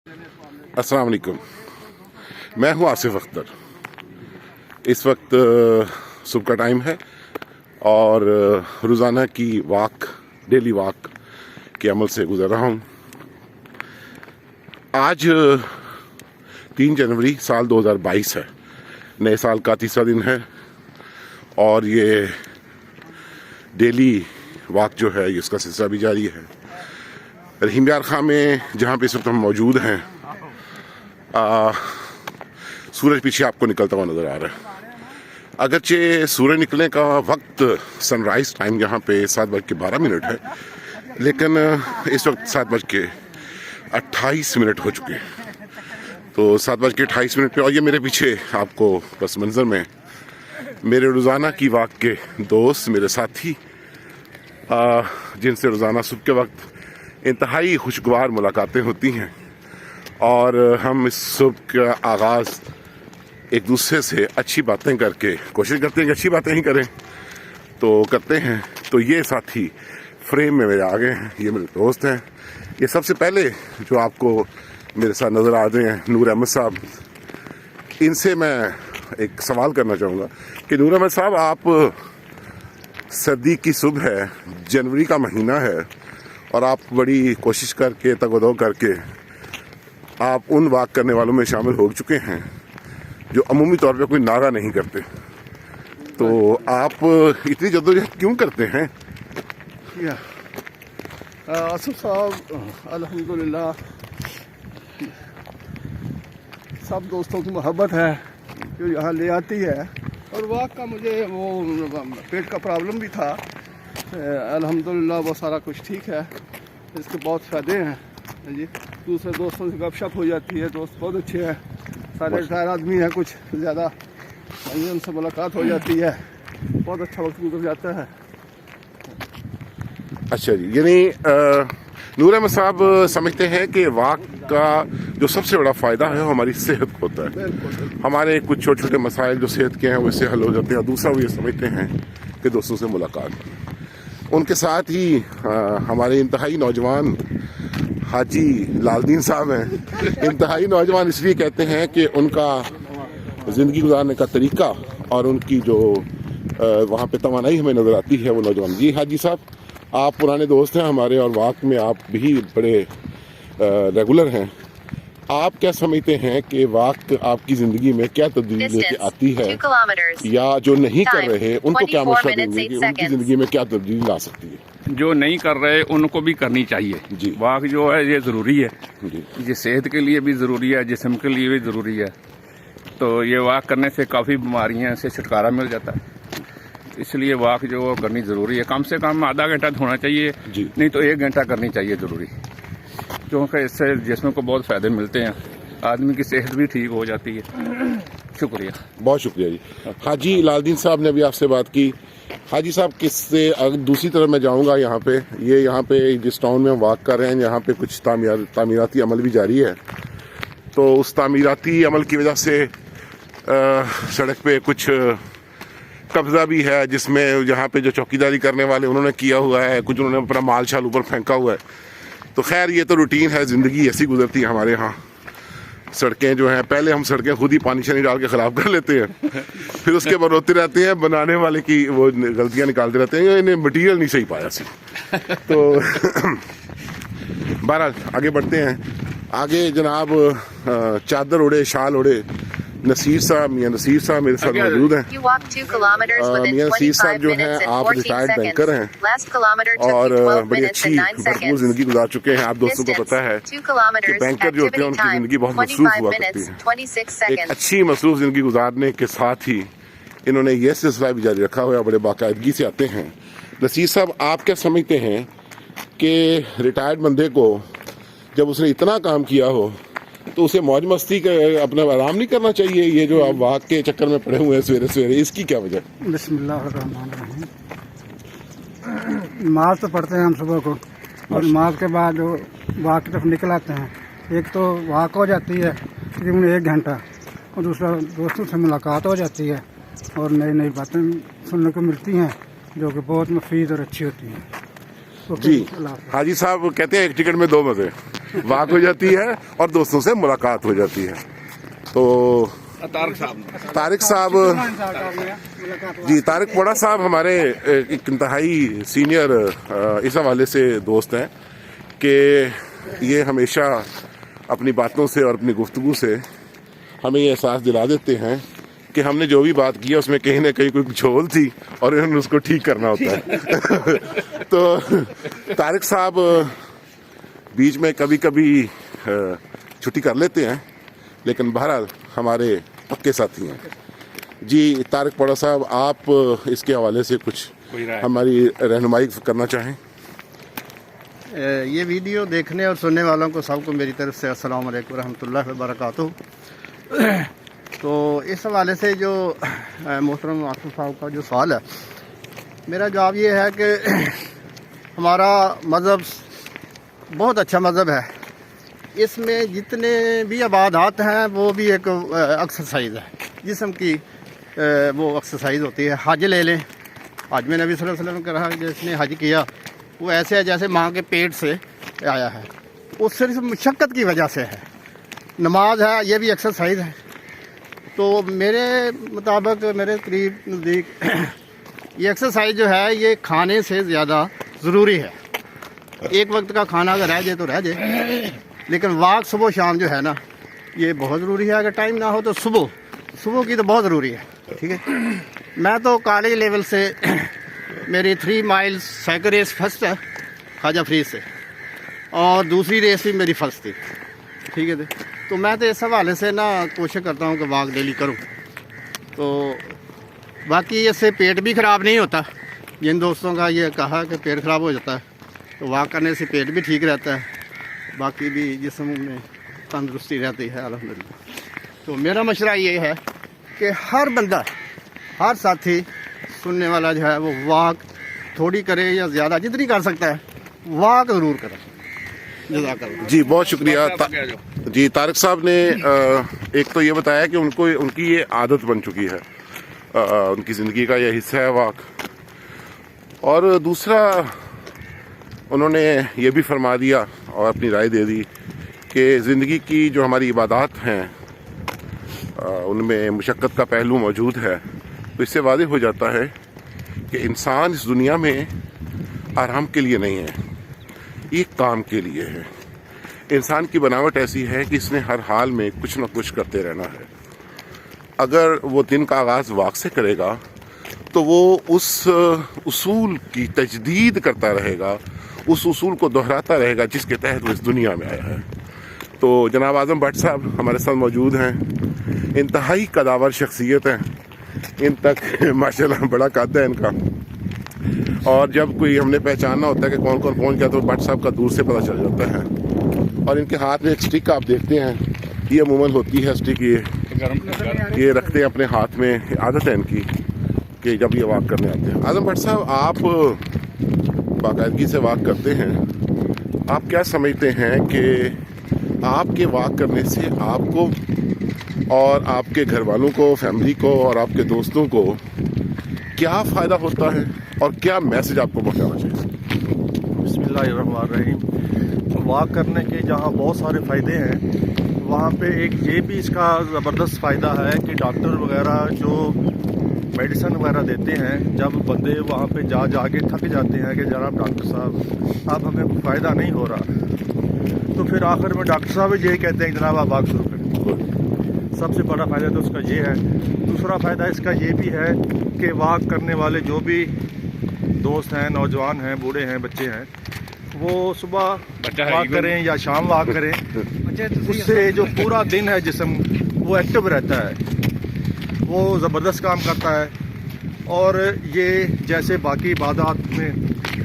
अस्सलाम वालेकुम। मैं हूं आसिफ अख्तर। इस वक्त सुबह का टाइम है और रोज़ाना की डेली वॉक के अमल से गुजर रहा हूं। आज 3 जनवरी साल 2022 है, नए साल का तीसरा दिन है और ये डेली वॉक जो है इसका सिलसिला भी जारी है। रहीम यार खां में जहाँ पे इस वक्त हम मौजूद हैं, सूरज पीछे आपको निकलता हुआ नज़र आ रहा है। अगरचे सूरज निकलने का वक्त सनराइज़ टाइम यहाँ पे 7:12 है, लेकिन इस वक्त 7:28 हो चुके हैं। तो 7:28 पे और ये मेरे पीछे आपको पस मंज़र में मेरे रोज़ाना की वॉक के दोस्त, मेरे साथी, जिनसे रोज़ाना सुबह के वक्त इंतहाई खुशगवार मुलाकातें होती हैं और हम इस सुबह का आगाज़ एक दूसरे से अच्छी बातें करके कोशिश करते हैं कि अच्छी बातें ही करें, तो करते हैं। तो ये साथी फ्रेम में मेरे आगे हैं, ये मेरे दोस्त हैं। ये सबसे पहले जो आपको मेरे साथ नज़र आ रहे हैं नूर अहमद साहब। इनसे मैं एक सवाल करना चाहूँगा कि नूर अहमद साहब, आप सर्दी की सुबह है, जनवरी का महीना है और आप बड़ी कोशिश करके तगदो करके आप उन वॉक करने वालों में शामिल हो चुके हैं जो अमूमी तौर पे कोई नागा नहीं करते। तो आप इतनी जद्दोजहद क्यों करते हैं? आसिफ साहब, अल्हम्दुलिल्लाह सब दोस्तों की मोहब्बत है जो यहाँ ले आती है। और वॉक का मुझे वो पेट का प्रॉब्लम भी था, अल्हम्दुलिल्लाह वो सारा कुछ ठीक है। इसके बहुत फ़ायदे हैं जी। दूसरे दोस्तों से गपशप हो जाती है, दोस्त बहुत अच्छे हैं, सारे रिटायर आदमी हैं, कुछ ज़्यादा उनसे मुलाकात हो जाती है, बहुत अच्छा वक्त गुजर जाता है। अच्छा जी, यानी नूर अहमद साहब समझते हैं कि वॉक का जो सबसे बड़ा फ़ायदा है वो हमारी सेहत को होता है। हमारे कुछ छोटे छोटे मसाइल जो सेहत के हैं वो इससे हल हो जाते हैं। और दूसरा वो ये समझते हैं कि दोस्तों से मुलाकात। उनके साथ ही हमारे इंतहाई नौजवान हाजी लालदीन साहब हैं। इंतहाई नौजवान इसलिए कहते हैं कि उनका ज़िंदगी गुजारने का तरीका और उनकी जो वहाँ पे तवानाई हमें नज़र आती है वो नौजवान। जी हाजी साहब, आप पुराने दोस्त हैं हमारे और वॉक में आप भी बड़े रेगुलर हैं। आप क्या समझते हैं कि वॉक आपकी ज़िंदगी में क्या तब्दीली लेके आती है, या जो नहीं कर रहे उनको क्या मशवरा देंगे कि उनकी ज़िंदगी में क्या तब्दीली ला सकती है? जो नहीं कर रहे उनको भी करनी चाहिए जी। वॉक जो है ये ज़रूरी है जी। ये सेहत के लिए भी ज़रूरी है, जिस्म के लिए भी ज़रूरी है। तो ये वॉक करने से काफ़ी बीमारियां से छुटकारा मिल जाता है, इसलिए वॉक जो करनी ज़रूरी है। कम से कम आधा घंटा होना चाहिए जी। नहीं तो 1 घंटा करनी चाहिए ज़रूरी, क्योंकि इससे जिस्म को बहुत फ़ायदे मिलते हैं, आदमी की सेहत भी ठीक हो जाती है। शुक्रिया, बहुत शुक्रिया जी। हाजी लालदीन साहब ने अभी आपसे बात की। हाजी साहब, किससे अगर दूसरी तरफ मैं जाऊंगा, यहाँ पे जिस टाउन में हम वॉक कर रहे हैं यहाँ पे कुछ तामीराती अमल भी जारी है। तो उस तामीराती अमल की वजह से सड़क पे कुछ कब्जा भी है, जिसमें यहाँ पे जो चौकीदारी करने वाले उन्होंने किया हुआ है, कुछ उन्होंने अपना माल शाल ऊपर फेंका हुआ है। तो खैर ये तो रूटीन है, ज़िंदगी ऐसी गुजरती है हमारे यहाँ। सड़कें जो हैं, पहले हम सड़कें खुद ही पानी शानी डाल के ख़राब कर लेते हैं, फिर उसके बाद रोते रहते हैं, बनाने वाले की वो गलतियाँ निकालते रहते हैं, इन्हें मटीरियल नहीं सही पाया सी। तो बहरहाल आगे बढ़ते हैं। आगे जनाब चादर उड़े शाल उड़े नसीर साहब, मियाँ नसीर साहब मेरे साथ मौजूद हैं। मियाँ नसीर साहब जो हैं, आप रिटायर्ड बैंकर हैं और बड़ी अच्छी भरपूर ज़िंदगी गुजार चुके हैं। आप दोस्तों को पता है कि बैंकर जो होते हैं उनकी ज़िंदगी बहुत मसरूफ़ हुआ करती है। एक अच्छी मसरूफ़ ज़िंदगी गुजारने के साथ ही इन्होंने ये सिलसिला भी जारी रखा हुआ है, बड़े बाकायदगी से आते हैं। नसीर साहब, आप क्या समझते हैं कि रिटायर्ड बंदे को जब उसने इतना काम किया हो तो उसे मौज मस्ती का अपना आराम नहीं करना चाहिए? ये जो आप वॉक के चक्कर में पड़े हुए हैं सवेरे सवेरे, इसकी क्या वजह? बिस्मिल्लाहिर्रहमानिर्रहीम। नमाज तो पढ़ते हैं हम सुबह को, और नमाज के बाद जो वॉक की तरफ निकल आते हैं, एक तो वॉक हो जाती है तकरीबन 1 घंटा, और दूसरा दोस्तों से मुलाकात हो जाती है और नई नई बातें सुनने को मिलती हैं जो कि बहुत मुफीद और अच्छी होती हैं। जी। हाजी साहब कहते हैं एक टिकट में 2 मज़े। वॉक हो जाती है और दोस्तों से मुलाकात हो जाती है। तो तारिक साहब जी, तारिक पोड़ा साहब हमारे एक इंतहाई सीनियर इस हवाले से दोस्त हैं कि ये हमेशा अपनी बातों से और अपनी गुफ्तगू से हमें ये एहसास दिला देते हैं कि हमने जो भी बात की है उसमें कहीं ना कहीं कोई कुछ होल थी और इन्होंने उसको ठीक करना होता है। तो तारिक साहब बीच में कभी कभी छुट्टी कर लेते हैं, लेकिन बहरहाल हमारे पक्के साथी हैं। जी तारिक पोड़ा साहब, आप इसके हवाले से कुछ हमारी रहनुमाई करना चाहें? ये वीडियो देखने और सुनने वालों को सबको मेरी तरफ से अस्सलाम वालेकुम रहमतुल्लाहि व बरकातुहू। तो इस हवाले से जो मोहतरम आसिफ साहब का जो सवाल है, मेरा जवाब ये है कि हमारा मज़हब बहुत अच्छा मज़हब है। इसमें जितने भी इबादत हैं वो भी एक एक्सरसाइज है, जिस्म की वो एक्सरसाइज होती है। हज ले लें, हज में नबी सल्लल्लाहु अलैहि वसल्लम ने कहा जिसने हज किया वो ऐसे है जैसे माँ के पेट से आया है, वो सिर्फ मशक्क़त की वजह से है। नमाज है, ये भी एक्सरसाइज है। तो मेरे मुताबिक, मेरे करीब नज़दीक ये एक्सरसाइज जो है ये खाने से ज़्यादा ज़रूरी है। एक वक्त का खाना अगर रह जाए तो रह जाए, लेकिन वॉक सुबह शाम जो है ना ये बहुत ज़रूरी है। अगर टाइम ना हो तो सुबह की तो बहुत ज़रूरी है। ठीक है, मैं तो कॉलेज लेवल से मेरी 3 माइल्स साइकिल रेस फर्स्ट है ख्वाजा फ्रीज से, और दूसरी रेस भी मेरी फर्स्ट थी। ठीक है, तो मैं तो इस हवाले से ना कोशिश करता हूँ कि वॉक डेली करूँ। तो बाकी इससे पेट भी ख़राब नहीं होता। जिन दोस्तों का ये कहा कि पेट ख़राब हो जाता है, तो वॉक करने से पेट भी ठीक रहता है, बाकी भी जिस्म में तंदुरुस्ती रहती है अल्हम्दुलिल्लाह। तो मेरा मशवरा ये है कि हर बंदा, हर साथी सुनने वाला जो है वो वॉक थोड़ी करे या ज़्यादा, जितनी कर सकता है वॉक ज़रूर करे। जज़ाकल्लाह। जी बहुत शुक्रिया। जी तारिक साहब ने एक तो ये बताया कि उनकी ये आदत बन चुकी है, उनकी ज़िंदगी का ये हिस्सा है वॉक, और दूसरा उन्होंने ये भी फरमा दिया और अपनी राय दे दी कि ज़िंदगी की जो हमारी इबादत हैं उनमें मुशक्क़त का पहलू मौजूद है। तो इससे वाज़ेह हो जाता है कि इंसान इस दुनिया में आराम के लिए नहीं है, ये काम के लिए है। इंसान की बनावट ऐसी है कि इसने हर हाल में कुछ न कुछ करते रहना है। अगर वो दिन का आगाज़ वॉक से करेगा तो वो उस उसूल की तजदीद करता रहेगा, उस उसूल को दोहराता रहेगा जिसके तहत वो इस दुनिया में आया है। तो जनाब आज़म भट्ट साहब हमारे साथ मौजूद हैं, इंतहाई कदावर शख्सियत हैं, इन तक माशाल्लाह बड़ा कद है इनका, और जब कोई हमने पहचानना होता है कि कौन कौन पहुंच गया तो भट्ट साहब का दूर से पता चल जाता है। और इनके हाथ में एक स्टिक आप देखते हैं, ये अमूमन होती है स्टिक, ये रखते हैं अपने हाथ में, आदत है इनकी कि जब ये वॉक करने आते हैं। आज़म भट्ट साहब, आप बाकायदगी से वॉक करते हैं, आप क्या समझते हैं कि आपके वॉक करने से आपको और आपके घर वालों को, फैमिली को और आपके दोस्तों को क्या फ़ायदा होता है और क्या मैसेज आपको पहुंचाना चाहिए? बिस्मिल्लाहिर्रहमानिर्रहीम। वॉक करने के जहाँ बहुत सारे फ़ायदे हैं, वहाँ पे एक ये भी इसका ज़बरदस्त फ़ायदा है कि डॉक्टर वगैरह जो मेडिसिन वगैरह देते हैं, जब बंदे वहाँ पे जा के थक जाते हैं कि जनाब डॉक्टर साहब अब हमें फ़ायदा नहीं हो रहा, तो फिर आखिर में डॉक्टर साहब यही कहते हैं कि जनाब आप वॉक शुरू करें। सबसे बड़ा फ़ायदा तो उसका ये है। दूसरा फ़ायदा इसका ये भी है कि वॉक करने वाले जो भी दोस्त हैं, नौजवान हैं, बूढ़े हैं, बच्चे हैं, वो सुबह वॉक करें या शाम वॉक करें, उससे जो पूरा दिन है जिस्म वो एक्टिव रहता है, वो ज़बरदस्त काम करता है। और ये जैसे बाकी इबादत में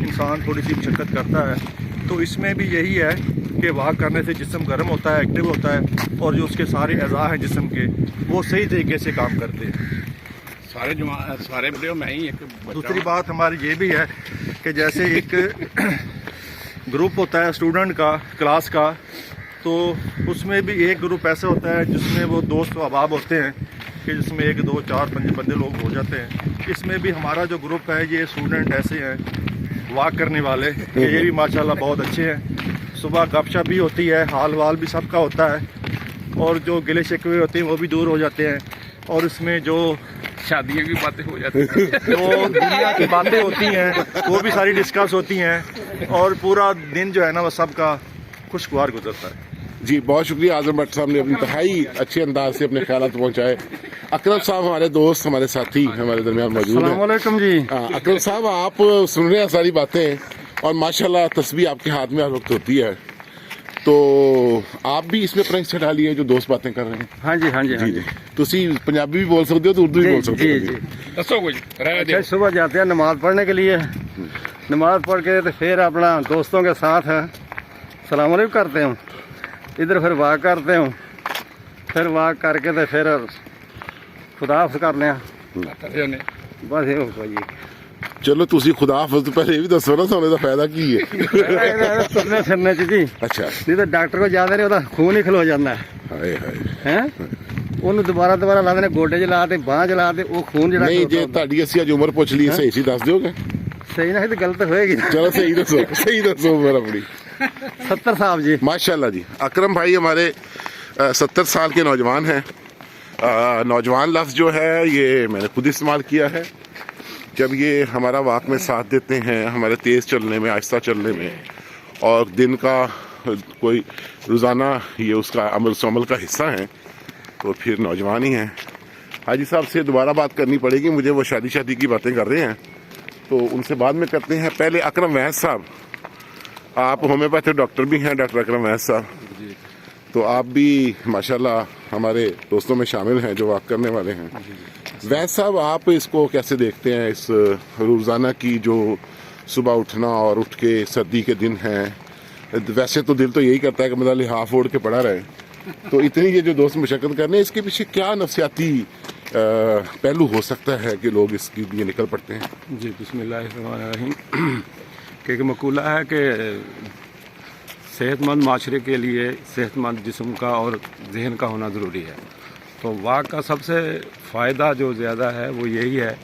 इंसान थोड़ी सी मशक्क़त करता है, तो इसमें भी यही है कि वॉक करने से जिस्म गर्म होता है, एक्टिव होता है, और जो उसके सारे अज़ा हैं जिस्म के वो सही तरीके से काम करते हैं। सारे वीडियो में ही एक दूसरी बात हमारी ये भी है कि जैसे एक ग्रुप होता है स्टूडेंट का, क्लास का, तो उसमें भी एक ग्रुप ऐसा होता है जिसमें वो दोस्त अहबाब होते हैं कि जिसमें 1, 2, 4, 5 बंदे लोग हो जाते हैं। इसमें भी हमारा जो ग्रुप है ये स्टूडेंट ऐसे हैं वॉक करने वाले, ये भी माशाल्लाह बहुत अच्छे हैं। सुबह गपशप भी होती है, हाल वाल भी सबका होता है, और जो गिले शिकवे होते हैं वो भी दूर हो जाते हैं, और इसमें जो शादियों की बातें हो जाती हैं जो दुनिया की बातें होती हैं वो भी सारी डिस्कस होती हैं, और पूरा दिन जो है ना वो सबका खुशगवार गुजरता है। जी बहुत शुक्रिया आजम भट्ट साहब ने अपनी इंतहाई अच्छे अंदाज से अपने ख्यालात पहुंचाए। अकरम साहब हमारे दोस्त, हमारे साथी हमारे दरमियान मौजूद हैं। अस्सलामुअलैकुम जी। अकरम साहब आप सुन रहे हैं सारी बातें, और माशाल्लाह तस्बीह आपके हाथ में हर वक्त होती है, तो आप भी इसमें अपना हिस्सा डालिए जो दोस्त बातें कर रहे हैं। हाँ जी, हाँ जी, हाँ जी। तुसी पंजाबी भी बोल सकते हो तो उर्दू भी बोल सकते हो। दसो कुछ रह दे। अच्छा, सुबह जाते हैं नमाज पढ़ने के लिए, नमाज पढ़ के तो फिर अपना दोस्तों के साथ सलाम अलैकुम करते हूँ, इधर फिर वाक करते हूँ, फिर वाक करके तो फिर खुदा हाफ़िज़ कर लिया, बस ये भाई। चलो तुसी खुदा हाफिज़ तो पहले ये भी दसो ना सोने का फायदा की है। तुरने फिरने च जी, अच्छा नहीं तो डॉक्टर को जाते नहीं, खून ही खलो जाता है हाय हाय हैं, ਉਹਨੂੰ ਦੁਬਾਰਾ ਲਾ ਦੇਣੇ, ਗੋਡੇ 'ਚ ਲਾ ਤੇ ਬਾਂਹ 'ਚ ਲਾ ਤੇ ਉਹ ਖੂਨ ਜਿਹੜਾ नहीं जे ਤੁਹਾਡੀ ਅਸੀਂ ਅੱਜ ਉਮਰ ਪੁੱਛ ਲਈ ਸਹੀ ਸੀ ਦੱਸ ਦਿਓਗੇ? ਸਹੀ ਨਾ ਤੇ ਗਲਤ ਹੋਏਗੀ। चलो सही दसो उम्र अपनी। 70 साहब जी। माशाल्लाह जी, अकरम भाई हमारे 70 साल के नौजवान हैं। नौजवान लफ्ज़ जो है ये मैंने खुद इस्तेमाल किया है जब ये हमारा वाक में साथ देते हैं, हमारे तेज़ चलने में, आहिस्ता चलने में, और दिन का कोई रोज़ाना ये उसका अमल का हिस्सा है, तो फिर नौजवान ही हैं। हाजी साहब से दोबारा बात करनी पड़ेगी मुझे, वो शादी की बातें कर रहे हैं, तो उनसे बाद में करते हैं। पहले अकरम वैस साहब, आप होम्योपैथिक डॉक्टर भी हैं, डॉक्टर अकरम वैस साहब, तो आप भी माशाल्लाह हमारे दोस्तों में शामिल हैं जो वाक करने वाले हैं। वैस साहब आप इसको कैसे देखते हैं, इस रोज़ाना की जो सुबह उठना और उठ के सर्दी के दिन हैं, वैसे तो दिल तो यही करता है कि मतलब लिहाफ ओढ़ के पड़ा रहे, तो इतनी ये जो दोस्त मशक्कत करने इसके पीछे क्या नफसियाती पहलू हो सकता है कि लोग इसके लिए निकल पड़ते हैं? जी बिस्मिल्लाहिर्रहमानिर्रहीम। कि एक मकूला है कि सेहतमंद माशरे के लिए सेहतमंद जिस्म का और जहन का होना ज़रूरी है। तो वाक का सबसे फ़ायदा जो ज़्यादा है वो यही है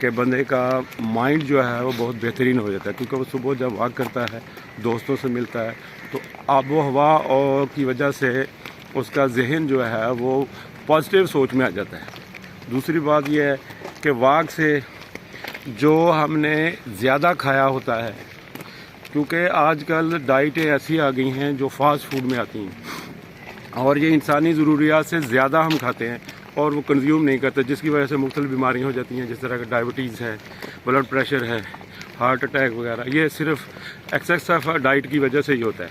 कि बंदे का माइंड जो है वो बहुत बेहतरीन हो जाता है, क्योंकि वो सुबह जब वाक करता है, दोस्तों से मिलता है, तो आबो हवा और की वजह से उसका जहन जो है वो पॉजिटिव सोच में आ जाता है। दूसरी बात यह है कि वाक से जो हमने ज़्यादा खाया होता है, क्योंकि आजकल डाइटें ऐसी आ गई हैं जो फास्ट फूड में आती हैं और ये इंसानी ज़रूरियात से ज़्यादा हम खाते हैं और वो कंज्यूम नहीं करते, जिसकी वजह से मुख्तलिफ बीमारियाँ हो जाती हैं, जिस तरह का डायबिटीज़ है, ब्लड प्रेशर है, हार्ट अटैक वगैरह। ये सिर्फ एक्सेस ऑफ डाइट की वजह से ही होता है।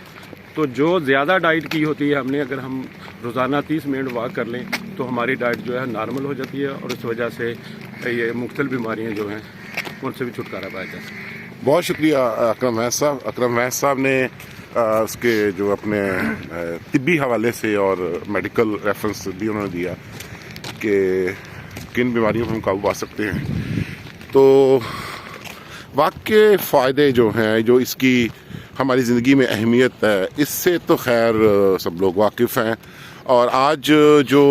तो जो ज़्यादा डाइट की होती है हमने, अगर हम रोज़ाना 30 मिनट वॉक कर लें तो हमारी डाइट जो है नॉर्मल हो जाती है और इस वजह से ये मुख्तलिफ बीमारियाँ जो हैं उनसे भी छुटकारा पाया जा सकता है। बहुत शुक्रिया अकरम वैस साहब। अकरम वैस साहब ने उसके जो अपने तिब्बी हवाले से और मेडिकल रेफरेंस भी उन्होंने दिया कि किन बीमारियों पर हम काबू पा सकते हैं। तो वाक के फ़ायदे जो हैं, जो इसकी हमारी ज़िंदगी में अहमियत है, इससे तो खैर सब लोग वाकिफ़ हैं। और आज जो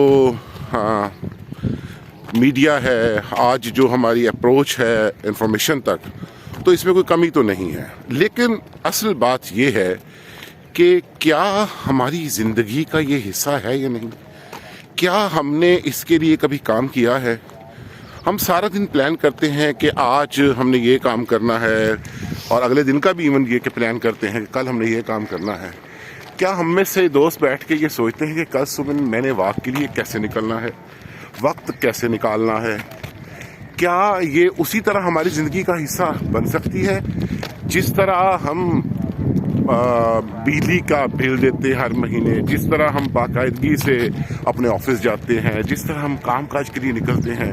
मीडिया है, आज जो हमारी अप्रोच है इंफॉर्मेशन तक, तो इसमें कोई कमी तो नहीं है, लेकिन असल बात यह है कि क्या हमारी ज़िंदगी का ये हिस्सा है या नहीं? क्या हमने इसके लिए कभी काम किया है? हम सारा दिन प्लान करते हैं कि आज हमने ये काम करना है, और अगले दिन का भी इवन ये कि प्लान करते हैं कि कल हमने ये काम करना है। क्या हम में से दोस्त बैठ के ये सोचते हैं कि कल सुबह मैंने वाक के लिए कैसे निकलना है, वक्त कैसे निकालना है? क्या ये उसी तरह हमारी ज़िंदगी का हिस्सा बन सकती है जिस तरह हम बिजली का बिल देते हैं हर महीने, जिस तरह हम बाकायदगी से अपने ऑफिस जाते हैं, जिस तरह हम काम काज के लिए निकलते हैं,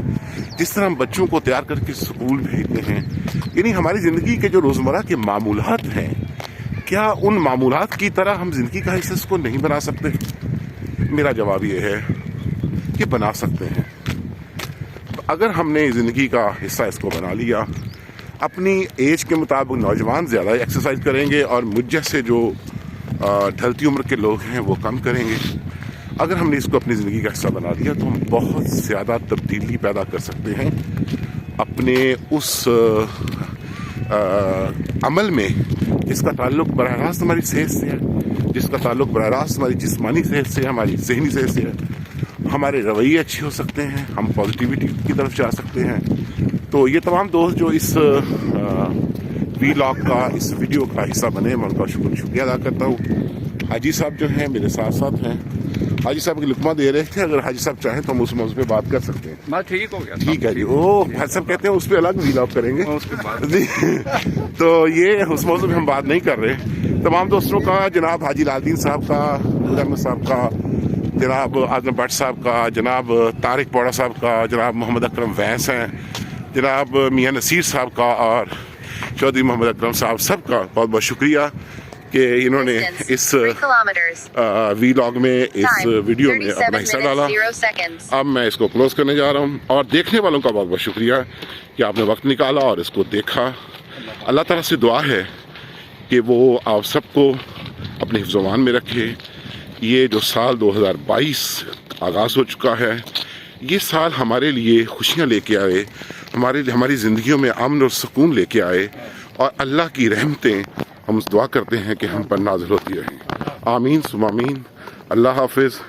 जिस तरह हम बच्चों को तैयार करके स्कूल भेजते हैं? यानी हमारी ज़िंदगी के जो रोज़मर्रा के मामूलात हैं, क्या उन मामूलात की तरह हम ज़िंदगी का हिस्सा इसको नहीं बना सकते? मेरा जवाब ये है कि बना सकते हैं। अगर हमने ज़िंदगी का हिस्सा इसको बना लिया, अपनी एज के मुताबिक नौजवान ज़्यादा एक्सरसाइज करेंगे और मुझ जैसे जो ढलती उम्र के लोग हैं वो कम करेंगे। अगर हमने इसको अपनी ज़िंदगी का हिस्सा बना लिया तो हम बहुत ज़्यादा तब्दीली पैदा कर सकते हैं अपने उस अमल में जिसका ताल्लुक बराह रास्त हमारी सेहत से है, جس کا تعلق براہ راست ہماری جسمانی صحت سے، ہماری ذہنی صحت سے ہے. ہمارے رویے اچھے ہو سکتے ہیں، ہم پازیٹیوٹی کی طرف جا سکتے ہیں. تو یہ تمام دوست جو اس وی لاگ کا، اس ویڈیو کا حصہ بنے، میں ان کا شکریہ ادا کرتا ہوں. حاجی صاحب جو ہیں میرے ساتھ ساتھ ہیں. حاجی صاحب کی لقمہ دے رہے تھے، اگر حاجی صاحب چاہیں تو ہم اس موضوع پہ بات کر سکتے ہیں. بس ٹھیک ہو گیا. ٹھیک ہے جی. وہ حاجی صاحب کہتے ہیں اس پہ الگ وی لاگ کریں گے اس کے بعد جی. تو یہ اس موضوع پہ ہم بات نہیں کر رہے. تمام دوستوں کا، جناب حاجی لال دین صاحب کا، نور احمد صاحب کا، جناب اعظم بٹ صاحب کا، جناب طارق پوڑا صاحب کا، جناب محمد اکرم ویس ہیں، جناب میاں نصیر صاحب کا، اور چودھری محمد اکرم صاحب، سب کا بہت بہت شکریہ کہ انہوں نے اس وی لاگ میں، اس ویڈیو میں اپنا حصہ ڈالا. اب میں اس کو کلوز کرنے جا رہا ہوں، اور دیکھنے والوں کا بہت بہت شکریہ کہ آپ نے وقت نکالا اور اس کو دیکھا. اللہ تعالیٰ سے دعا ہے کہ وہ آپ سب کو اپنے حفظ و امان میں رکھے. یہ جو سال 2022 آغاز ہو چکا ہے، یہ سال ہمارے لیے خوشیاں لے کے آئے، ہماری زندگیوں میں امن اور سکون لے کے آئے، اور اللہ کی رحمتیں ہم دعا کرتے ہیں کہ ہم پر نازل ہوتی رہیں. آمین ثم آمین. اللہ حافظ.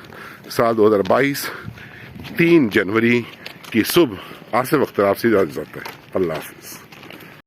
سال 2022 3 جنوری کی صبح عصر وقت آپ سے اجازت ہے. اللہ حافظ.